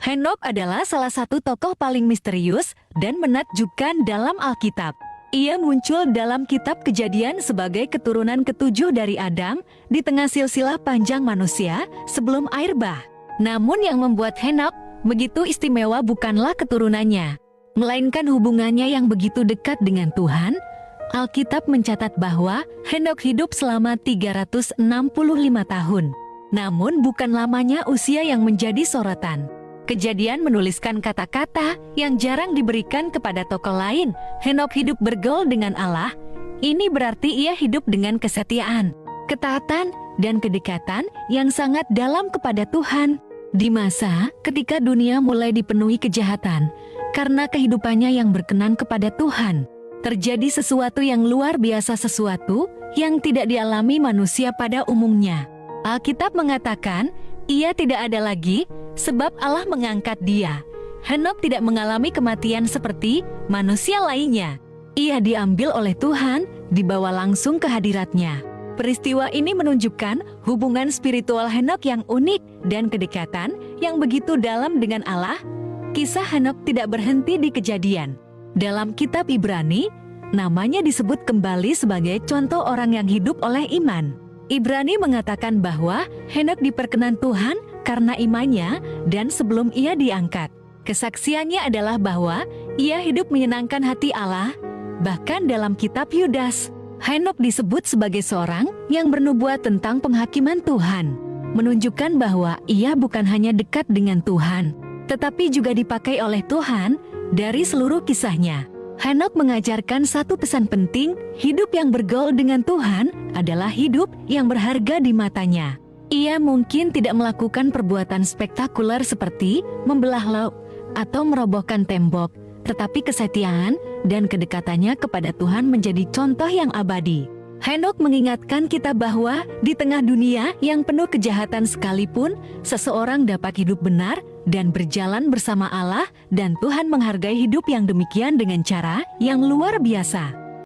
Henokh adalah salah satu tokoh paling misterius dan menakjubkan dalam Alkitab. Ia muncul dalam kitab Kejadian sebagai keturunan ketujuh dari Adam di tengah silsilah panjang manusia sebelum air bah. Namun yang membuat Henokh begitu istimewa bukanlah keturunannya, melainkan hubungannya yang begitu dekat dengan Tuhan. Alkitab mencatat bahwa Henokh hidup selama 365 tahun. Namun bukan lamanya usia yang menjadi sorotan. Kejadian menuliskan kata-kata yang jarang diberikan kepada tokoh lain. Henokh hidup bergaul dengan Allah. Ini berarti ia hidup dengan kesetiaan, ketaatan, dan kedekatan yang sangat dalam kepada Tuhan. Di masa ketika dunia mulai dipenuhi kejahatan, karena kehidupannya yang berkenan kepada Tuhan, terjadi sesuatu yang luar biasa, sesuatu yang tidak dialami manusia pada umumnya. Alkitab mengatakan, ia tidak ada lagi, sebab Allah mengangkat dia. Henokh tidak mengalami kematian seperti manusia lainnya. Ia diambil oleh Tuhan, dibawa langsung ke hadirat-Nya. Peristiwa ini menunjukkan hubungan spiritual Henokh yang unik dan kedekatan yang begitu dalam dengan Allah. Kisah Henokh tidak berhenti di Kejadian. Dalam kitab Ibrani, namanya disebut kembali sebagai contoh orang yang hidup oleh iman. Ibrani mengatakan bahwa Henokh diperkenan Tuhan karena imannya dan sebelum ia diangkat. Kesaksiannya adalah bahwa ia hidup menyenangkan hati Allah. Bahkan dalam kitab Yudas, Henokh disebut sebagai seorang yang bernubuat tentang penghakiman Tuhan, menunjukkan bahwa ia bukan hanya dekat dengan Tuhan, tetapi juga dipakai oleh Tuhan dari seluruh kisahnya. Henokh mengajarkan satu pesan penting, hidup yang bergaul dengan Tuhan adalah hidup yang berharga di matanya. Ia mungkin tidak melakukan perbuatan spektakuler seperti membelah laut atau merobohkan tembok, tetapi kesetiaan dan kedekatannya kepada Tuhan menjadi contoh yang abadi. Henokh mengingatkan kita bahwa di tengah dunia yang penuh kejahatan sekalipun, seseorang dapat hidup benar dan berjalan bersama Allah, dan Tuhan menghargai hidup yang demikian dengan cara yang luar biasa.